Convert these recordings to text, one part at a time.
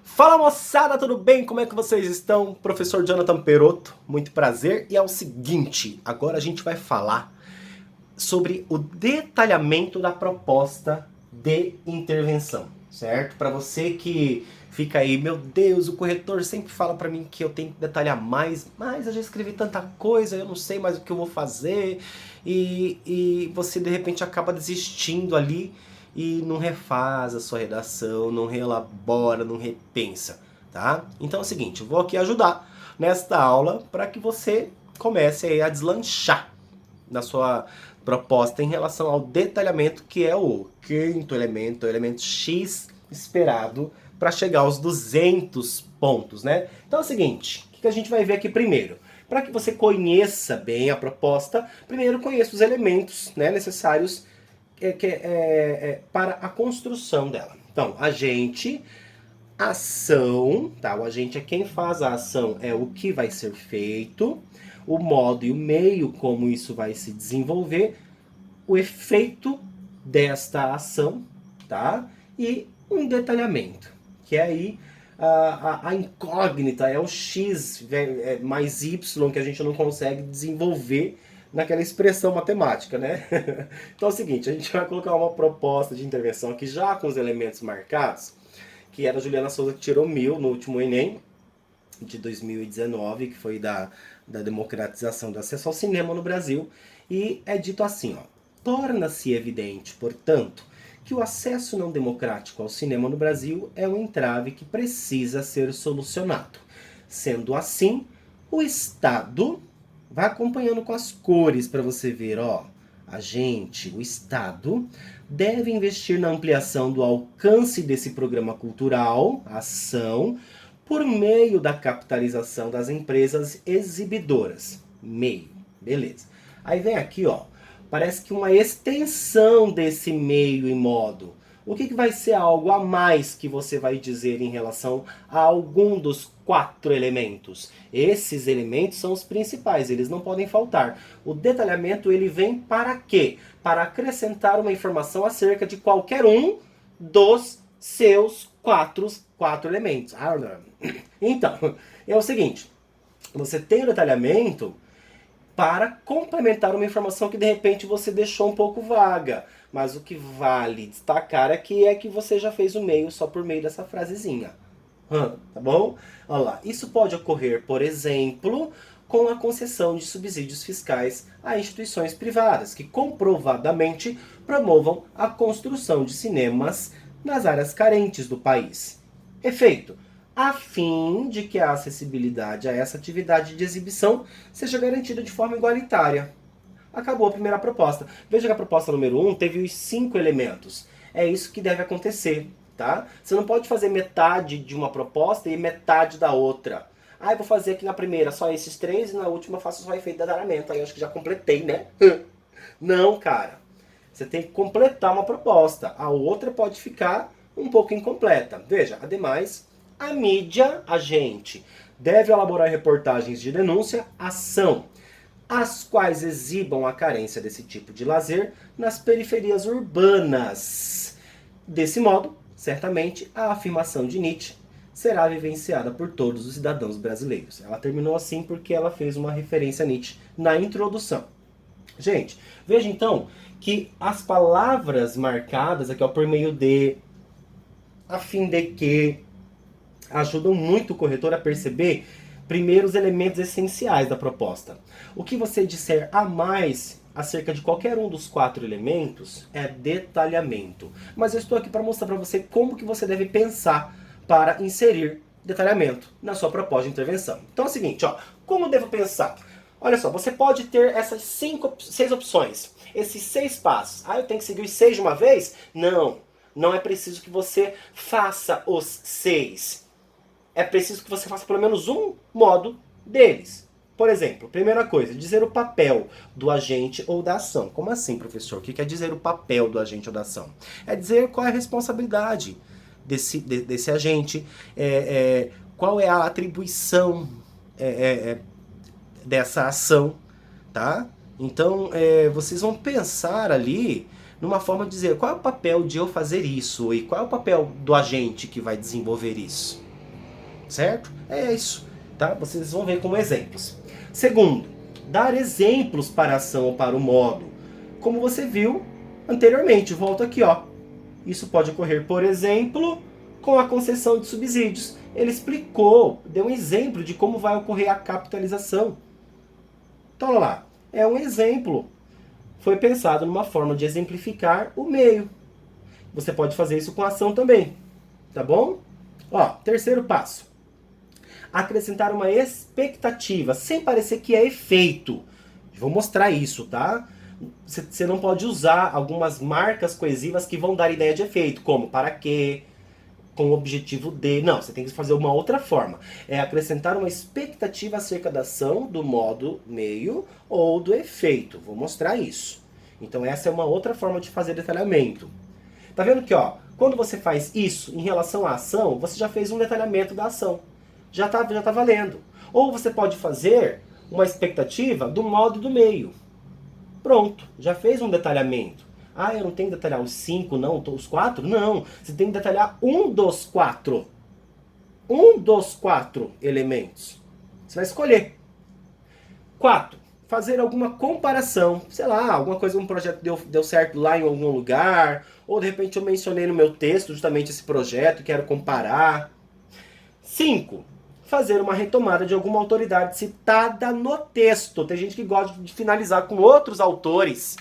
Fala moçada, tudo bem? Como é que vocês estão? Professor Jonathan Perotto, muito prazer. E é o seguinte, agora a gente vai falar sobre o detalhamento da proposta de intervenção, certo? Para você que fica aí, meu Deus, o corretor sempre fala para mim que eu tenho que detalhar mais, mas eu já escrevi tanta coisa, eu não sei mais o que eu vou fazer, e você de repente acaba desistindo ali e não refaz a sua redação, não reelabora, não repensa, tá? Então é o seguinte, eu vou aqui ajudar nesta aula para que você comece aí a deslanchar na sua proposta em relação ao detalhamento, que é o quinto elemento, o elemento X esperado para chegar aos 200 pontos, né? Então é o seguinte, o que a gente vai ver aqui primeiro? Para que você conheça bem a proposta, primeiro conheça os elementos, né, necessários para a construção dela. Então, agente, ação, tá? O agente é quem faz a ação, é o que vai ser feito, o modo e o meio como isso vai se desenvolver, o efeito desta ação, tá? E um detalhamento, que é aí a incógnita, é o X mais Y que a gente não consegue desenvolver naquela expressão matemática, né? Então é o seguinte, a gente vai colocar uma proposta de intervenção aqui já com os elementos marcados, que era a Juliana Souza que tirou 1000 no último Enem de 2019, que foi da democratização do acesso ao cinema no Brasil, e é dito assim, ó: torna-se evidente, portanto, que o acesso não democrático ao cinema no Brasil é um entrave que precisa ser solucionado. Sendo assim, o Estado, vai acompanhando com as cores para você ver, ó, o Estado deve investir na ampliação do alcance desse programa cultural, ação, por meio da capitalização das empresas exibidoras. Meio, beleza. Aí vem aqui, ó, parece que uma extensão desse meio e modo. O que vai ser algo a mais que você vai dizer em relação a algum dos 4 elementos? Esses elementos são os principais, eles não podem faltar. O detalhamento ele vem para quê? Para acrescentar uma informação acerca de qualquer um dos seus quatro elementos. Então, é o seguinte, você tem o detalhamento para complementar uma informação que de repente você deixou um pouco vaga. Mas o que vale destacar aqui é que você já fez o meio só por meio dessa frasezinha. Tá bom? Olha lá. Isso pode ocorrer, por exemplo, com a concessão de subsídios fiscais a instituições privadas que comprovadamente promovam a construção de cinemas nas áreas carentes do país. Efeito: a fim de que a acessibilidade a essa atividade de exibição seja garantida de forma igualitária. Acabou a primeira proposta. Veja que a proposta número 1 teve os 5 elementos. É isso que deve acontecer, tá? Você não pode fazer metade de uma proposta e metade da outra. Ah, eu vou fazer aqui na primeira só esses 3 e na última faço só efeito de detalhamento. Aí eu acho que já completei, né? Não, cara. Você tem que completar uma proposta. A outra pode ficar um pouco incompleta. Veja, ademais, a mídia, agente, deve elaborar reportagens de denúncia, ação, as quais exibam a carência desse tipo de lazer nas periferias urbanas. Desse modo, certamente, a afirmação de Nietzsche será vivenciada por todos os cidadãos brasileiros. Ela terminou assim porque ela fez uma referência a Nietzsche na introdução. Gente, veja então que as palavras marcadas aqui, ó, por meio de, a fim de que, ajudam muito o corretor a perceber primeiro os elementos essenciais da proposta. O que você disser a mais acerca de qualquer um dos 4 elementos é detalhamento. Mas eu estou aqui para mostrar para você como que você deve pensar para inserir detalhamento na sua proposta de intervenção. Então é o seguinte, ó, como eu devo pensar? Olha só, você pode ter essas 6 opções, esses 6 passos. Ah, eu tenho que seguir os 6 de uma vez? Não, não é preciso que você faça os 6. É preciso que você faça pelo menos um modo deles. Por exemplo, primeira coisa, dizer o papel do agente ou da ação. Como assim, professor? O que quer dizer o papel do agente ou da ação? É dizer qual é a responsabilidade desse agente, qual é a atribuição dessa ação, tá? Então, vocês vão pensar ali numa forma de dizer qual é o papel de eu fazer isso e qual é o papel do agente que vai desenvolver isso. certo? É isso, tá? Vocês vão ver como exemplos. Segundo, dar exemplos para a ação ou para o modo. Como você viu anteriormente, volto aqui, ó. Isso pode ocorrer, por exemplo, com a concessão de subsídios. Ele explicou, deu um exemplo de como vai ocorrer a capitalização. Então, olha lá, é um exemplo. Foi pensado numa forma de exemplificar o meio. Você pode fazer isso com ação também, tá bom? Ó, terceiro passo. Acrescentar uma expectativa, sem parecer que é efeito. Vou mostrar isso, tá? Você não pode usar algumas marcas coesivas que vão dar ideia de efeito, como para quê, com o objetivo de... Não, você tem que fazer uma outra forma. É acrescentar uma expectativa acerca da ação, do modo, meio ou do efeito. Vou mostrar isso. Então essa é uma outra forma de fazer detalhamento. Tá vendo que, ó, quando você faz isso em relação à ação, você já fez um detalhamento da ação. Já tá valendo. Ou você pode fazer uma expectativa do modo e do meio. Pronto, já fez um detalhamento. Ah, eu não tenho que detalhar os 5, não, os 4? Não, você tem que detalhar um dos 4. Um dos 4 elementos. Você vai escolher. 4. Fazer alguma comparação. Sei lá, alguma coisa, um projeto deu certo lá em algum lugar. Ou de repente eu mencionei no meu texto justamente esse projeto, quero comparar. 5. Fazer uma retomada de alguma autoridade citada no texto. Tem gente que gosta de finalizar com outros autores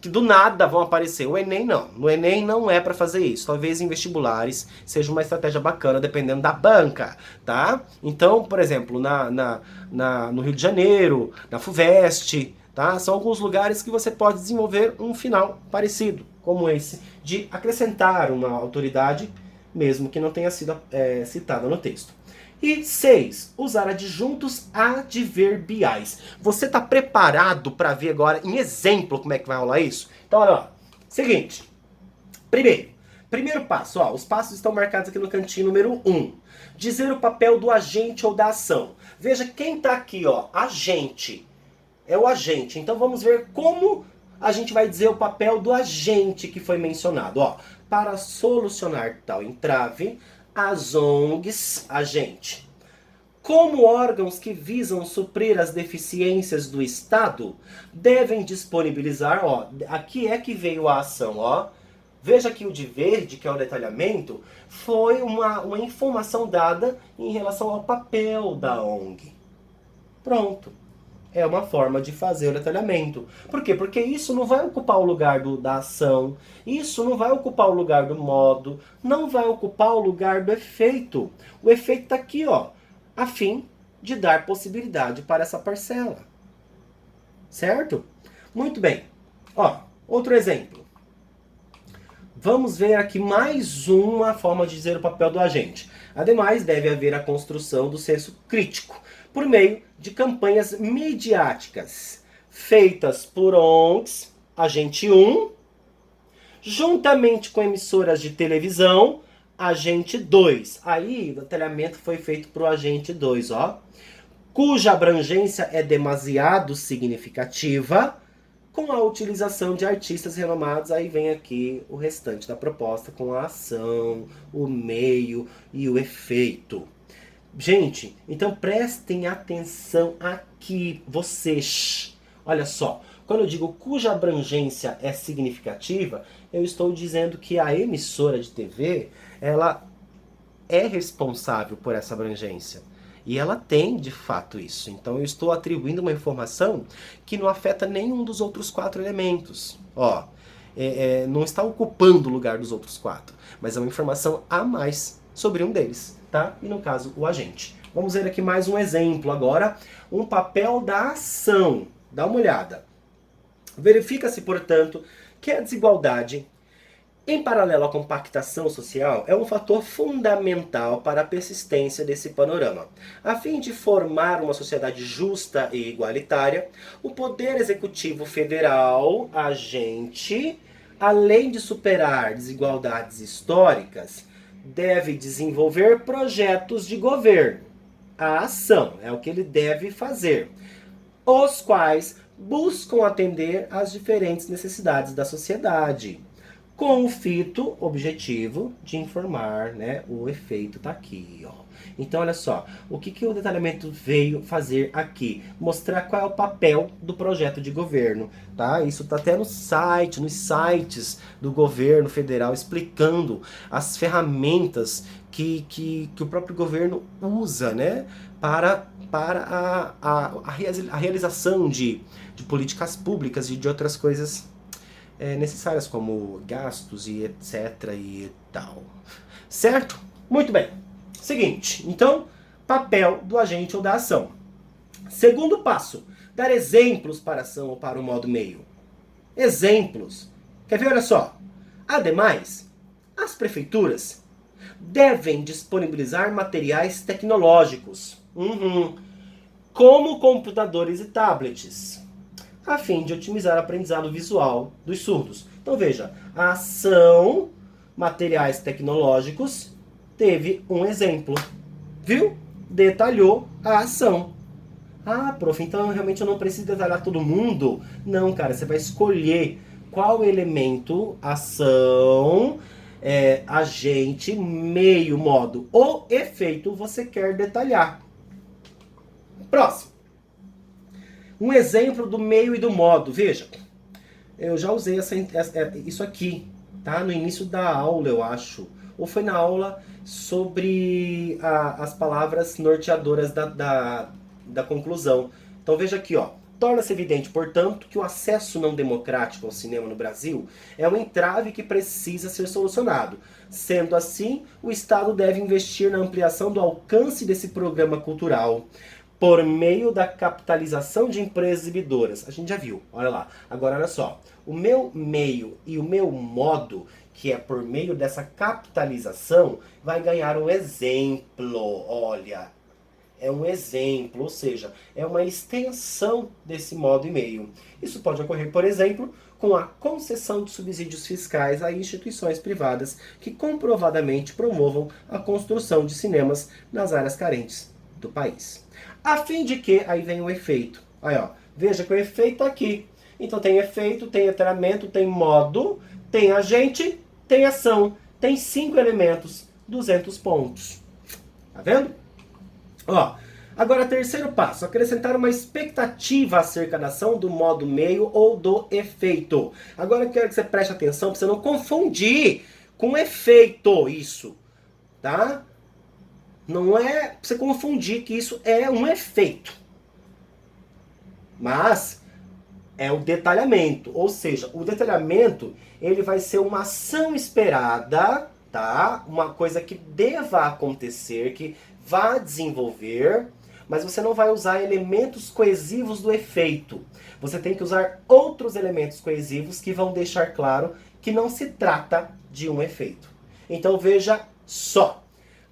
que do nada vão aparecer. O Enem não. No Enem não é para fazer isso. Talvez em vestibulares seja uma estratégia bacana, dependendo da banca, tá? Então, por exemplo, no Rio de Janeiro, na FUVEST, tá? São alguns lugares que você pode desenvolver um final parecido, como esse, de acrescentar uma autoridade, mesmo que não tenha sido citada no texto. E 6. Usar adjuntos adverbiais. Você está preparado para ver agora em exemplo como é que vai rolar isso? Então, olha lá. Seguinte. Primeiro passo, ó, os passos estão marcados aqui no cantinho número 1. Dizer o papel do agente ou da ação. Veja quem está aqui, ó, agente. É o agente. Então vamos ver como a gente vai dizer o papel do agente que foi mencionado. Ó, para solucionar tal entrave, as ONGs, agente, como órgãos que visam suprir as deficiências do Estado, devem disponibilizar, ó, aqui é que veio a ação, ó. Veja que o de verde, que é o detalhamento, foi uma informação dada em relação ao papel da ONG. Pronto. É uma forma de fazer o detalhamento. Por quê? Porque isso não vai ocupar o lugar da ação, isso não vai ocupar o lugar do modo, não vai ocupar o lugar do efeito. O efeito está aqui, ó, a fim de dar possibilidade para essa parcela. Certo? Muito bem. Ó, outro exemplo. Vamos ver aqui mais uma forma de dizer o papel do agente. Ademais, deve haver a construção do senso crítico, por meio de campanhas midiáticas, feitas por ONGs, agente 1, juntamente com emissoras de televisão, agente 2. Aí, o detalhamento foi feito para o agente 2, ó, cuja abrangência é demasiado significativa, com a utilização de artistas renomados. Aí vem aqui o restante da proposta com a ação, o meio e o efeito. Gente, então prestem atenção aqui, vocês. Olha só, quando eu digo cuja abrangência é significativa, eu estou dizendo que a emissora de TV, ela é responsável por essa abrangência. E ela tem, de fato, isso. Então eu estou atribuindo uma informação que não afeta nenhum dos outros 4 elementos. Ó, não está ocupando o lugar dos outros 4, mas é uma informação a mais sobre um deles, tá? E no caso, o agente. Vamos ver aqui mais um exemplo agora. Um papel da ação. Dá uma olhada. Verifica-se, portanto, que a desigualdade, em paralelo à compactação social, é um fator fundamental para a persistência desse panorama. A fim de formar uma sociedade justa e igualitária, o Poder Executivo Federal, agente, além de superar desigualdades históricas, deve desenvolver projetos de governo. A ação é o que ele deve fazer, os quais buscam atender às diferentes necessidades da sociedade, com o fito objetivo de informar, né? O efeito tá aqui, ó. Então, olha só, o que o detalhamento veio fazer aqui? Mostrar qual é o papel do projeto de governo, tá? Isso tá até no site, nos sites do governo federal, explicando as ferramentas que o próprio governo usa, né? Para a realização de políticas públicas e de outras coisas necessárias, como gastos e etc e tal. Certo? Muito bem. Seguinte, então, papel do agente ou da ação. Segundo passo, dar exemplos para a ação ou para o modo meio. Exemplos. Quer ver? Olha só. Ademais, as prefeituras devem disponibilizar materiais tecnológicos, como computadores e tablets, a fim de otimizar o aprendizado visual dos surdos. Então veja, a ação, materiais tecnológicos, teve um exemplo, viu? Detalhou a ação. Ah, prof, então realmente eu não preciso detalhar todo mundo? Não, cara, você vai escolher qual elemento, ação, agente, meio, modo ou efeito você quer detalhar. Próximo. Um exemplo do meio e do modo. Veja, eu já usei isso aqui, tá? No início da aula, eu acho. Ou foi na aula sobre as palavras norteadoras da conclusão. Então veja aqui, ó. Torna-se evidente, portanto, que o acesso não democrático ao cinema no Brasil é um entrave que precisa ser solucionado. Sendo assim, o Estado deve investir na ampliação do alcance desse programa cultural por meio da capitalização de empresas exibidoras. A gente já viu, olha lá. Agora, olha só. O meu meio e o meu modo, que é por meio dessa capitalização, vai ganhar um exemplo. Olha, é um exemplo, ou seja, é uma extensão desse modo e meio. Isso pode ocorrer, por exemplo, com a concessão de subsídios fiscais a instituições privadas que comprovadamente promovam a construção de cinemas nas áreas carentes do país. A fim de que, aí vem o efeito. Aí, ó, veja que o efeito tá aqui. Então tem efeito, tem detalhamento, tem modo, tem agente, tem ação. Tem 5 elementos, 200 pontos. Tá vendo? Ó, agora terceiro passo, acrescentar uma expectativa acerca da ação, do modo meio ou do efeito. Agora eu quero que você preste atenção para você não confundir com efeito isso, tá? Não é pra você confundir que isso é um efeito. Mas é o detalhamento. Ou seja, o detalhamento ele vai ser uma ação esperada, tá? Uma coisa que deva acontecer, que vá desenvolver, mas você não vai usar elementos coesivos do efeito. Você tem que usar outros elementos coesivos que vão deixar claro que não se trata de um efeito. Então veja só.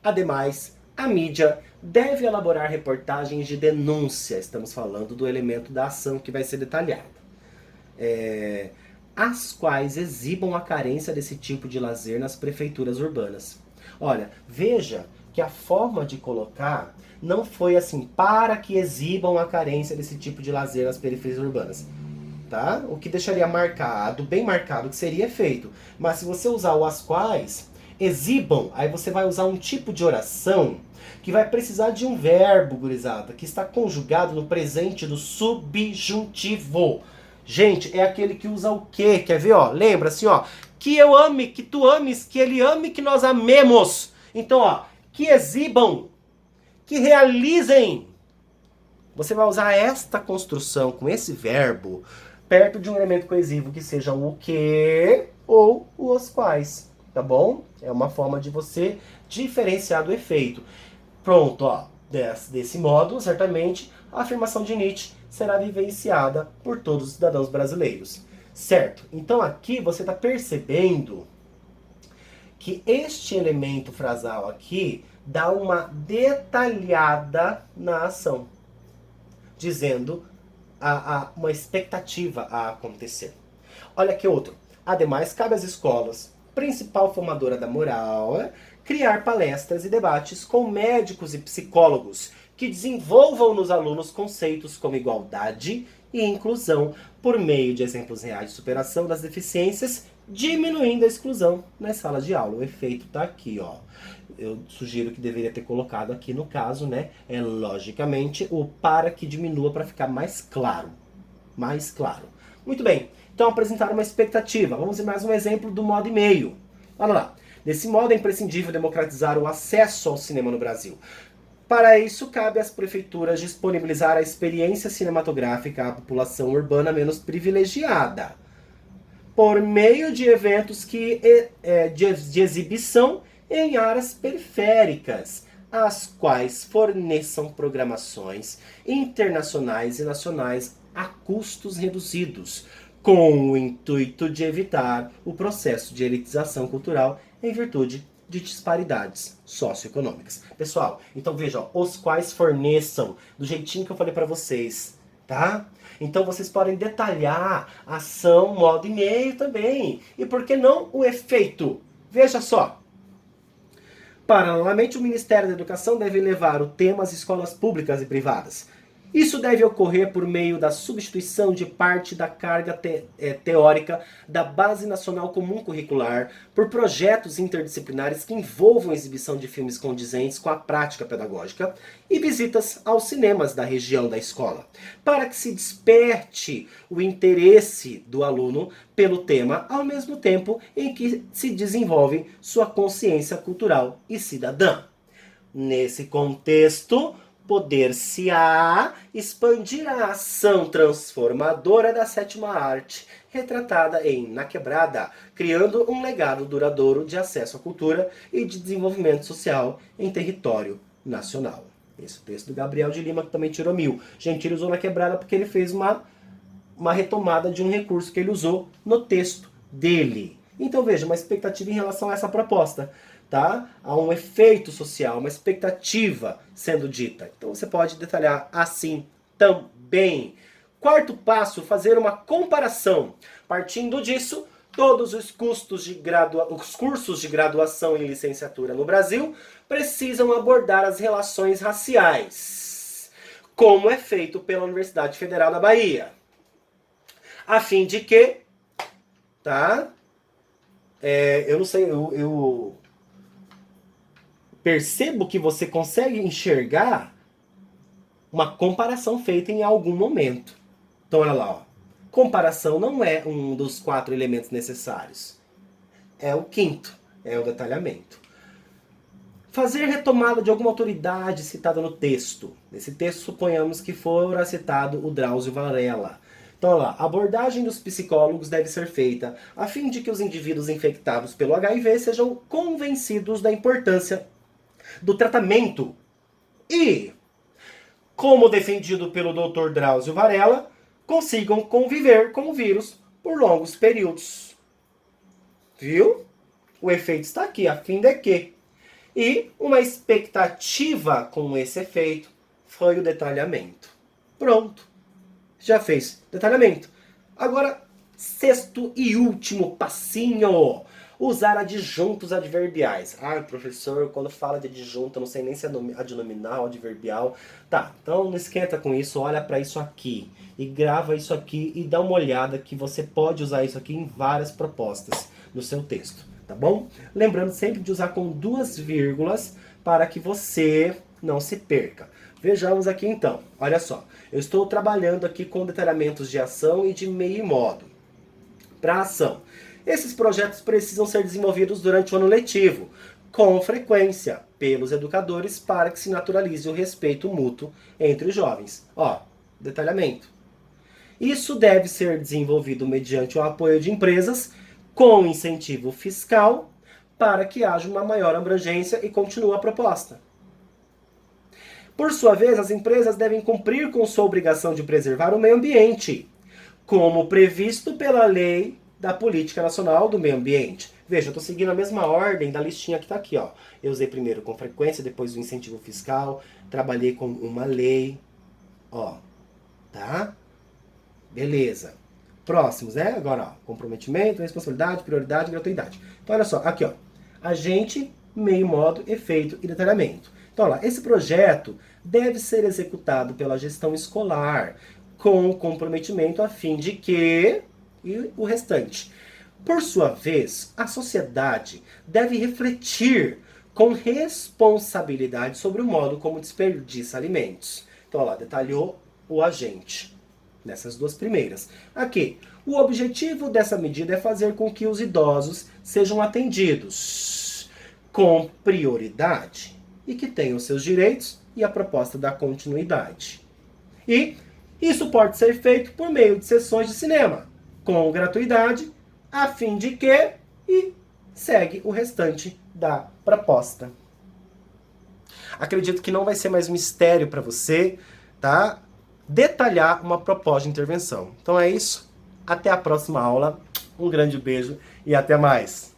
Ademais, a mídia deve elaborar reportagens de denúncia. Estamos falando do elemento da ação que vai ser detalhada. As quais exibam a carência desse tipo de lazer nas prefeituras urbanas. Olha, veja que a forma de colocar não foi assim, para que exibam a carência desse tipo de lazer nas periferias urbanas. Tá? O que deixaria marcado, bem marcado, que seria feito. Mas se você usar o as quais, exibam, aí você vai usar um tipo de oração que vai precisar de um verbo, gurizada, que está conjugado no presente do subjuntivo. Gente, é aquele que usa o que? Quer ver, ó? Lembra assim, ó. Que eu ame, que tu ames, que ele ame, que nós amemos. Então, ó, que exibam, que realizem. Você vai usar esta construção com esse verbo perto de um elemento coesivo que seja o que ou os quais, tá bom? É uma forma de você diferenciar do efeito. Pronto, ó. Desse modo, certamente, a afirmação de Nietzsche será vivenciada por todos os cidadãos brasileiros. Certo? Então aqui você está percebendo que este elemento frasal aqui dá uma detalhada na ação, dizendo uma expectativa a acontecer. Olha aqui outro. Ademais, cabe às escolas, principal formadora da moral, criar palestras e debates com médicos e psicólogos que desenvolvam nos alunos conceitos como igualdade e inclusão por meio de exemplos reais de superação das deficiências diminuindo a exclusão na sala de aula. O efeito está aqui, ó. Eu sugiro que deveria ter colocado aqui no caso, né? É logicamente o para que diminua para ficar mais claro. Mais claro. Muito bem. Então apresentar uma expectativa. Vamos ver mais um exemplo do modo e-mail. Olha lá. Nesse modo é imprescindível democratizar o acesso ao cinema no Brasil. Para isso, cabe às prefeituras disponibilizar a experiência cinematográfica à população urbana menos privilegiada, por meio de eventos de exibição em áreas periféricas, as quais forneçam programações internacionais e nacionais a custos reduzidos, com o intuito de evitar o processo de elitização cultural em virtude de disparidades socioeconômicas. Pessoal, então veja, ó, os quais forneçam, do jeitinho que eu falei para vocês, tá? Então vocês podem detalhar a ação, modo e meio também. E por que não o efeito? Veja só. Paralelamente, o Ministério da Educação deve levar o tema às escolas públicas e privadas. Isso deve ocorrer por meio da substituição de parte da carga teórica da Base Nacional Comum Curricular por projetos interdisciplinares que envolvam exibição de filmes condizentes com a prática pedagógica e visitas aos cinemas da região da escola, para que se desperte o interesse do aluno pelo tema ao mesmo tempo em que se desenvolve sua consciência cultural e cidadã. Nesse contexto, poder-se-á expandir a ação transformadora da sétima arte, retratada em Na Quebrada, criando um legado duradouro de acesso à cultura e de desenvolvimento social em território nacional. Esse é o texto do Gabriel de Lima, que também tirou 1000. Gente, ele usou Na Quebrada porque ele fez uma retomada de um recurso que ele usou no texto dele. Então veja, uma expectativa em relação a essa proposta. Tá? Há um efeito social, uma expectativa sendo dita. Então você pode detalhar assim também. Quarto passo, fazer uma comparação. Partindo disso, todos os cursos de graduação em licenciatura no Brasil precisam abordar as relações raciais, como é feito pela Universidade Federal da Bahia. A fim de que, tá? Eu não sei, eu percebo que você consegue enxergar uma comparação feita em algum momento. Então olha lá, ó. Comparação não é um dos 4 elementos necessários. É o quinto, é o detalhamento. Fazer retomada de alguma autoridade citada no texto. Nesse texto, suponhamos que fora citado o Drauzio Varela. Então, olha lá, a abordagem dos psicólogos deve ser feita a fim de que os indivíduos infectados pelo HIV sejam convencidos da importância do tratamento e, como defendido pelo Dr. Drauzio Varela, consigam conviver com o vírus por longos períodos. Viu? O efeito está aqui, a fim de que. E uma expectativa com esse efeito foi o detalhamento. Pronto. Já fez detalhamento. Agora, sexto e último passinho. Usar adjuntos adverbiais. Ah, professor, quando fala de adjunto, eu não sei nem se é adnominal, adverbial. Tá, então não esquenta com isso, olha para isso aqui. E grava isso aqui e dá uma olhada que você pode usar isso aqui em várias propostas no seu texto, tá bom? Lembrando sempre de usar com 2 vírgulas para que você não se perca. Vejamos aqui então, olha só. Eu estou trabalhando aqui com detalhamentos de ação e de meio e modo. Para ação. Esses projetos precisam ser desenvolvidos durante o ano letivo, com frequência, pelos educadores, para que se naturalize o respeito mútuo entre os jovens. Ó, detalhamento. Isso deve ser desenvolvido mediante o apoio de empresas com incentivo fiscal para que haja uma maior abrangência e continue a proposta. Por sua vez, as empresas devem cumprir com sua obrigação de preservar o meio ambiente, como previsto pela Lei da Política Nacional do Meio Ambiente. Veja, eu estou seguindo a mesma ordem da listinha que está aqui, ó. Eu usei primeiro com frequência, depois o incentivo fiscal, trabalhei com uma lei, ó, tá? Beleza. Próximos, né? Agora, ó, comprometimento, responsabilidade, prioridade, gratuidade. Então, olha só, aqui, ó, agente, meio, modo, efeito e detalhamento. Então, olha lá, esse projeto deve ser executado pela gestão escolar com comprometimento a fim de que... E o restante. Por sua vez, a sociedade deve refletir com responsabilidade sobre o modo como desperdiça alimentos. Então, olha lá, detalhou o agente nessas duas primeiras. Aqui, o objetivo dessa medida é fazer com que os idosos sejam atendidos com prioridade e que tenham seus direitos e a proposta da continuidade. E isso pode ser feito por meio de sessões de cinema, com gratuidade, a fim de que... E segue o restante da proposta. Acredito que não vai ser mais mistério para você, tá? Detalhar uma proposta de intervenção. Então é isso. Até a próxima aula. Um grande beijo e até mais.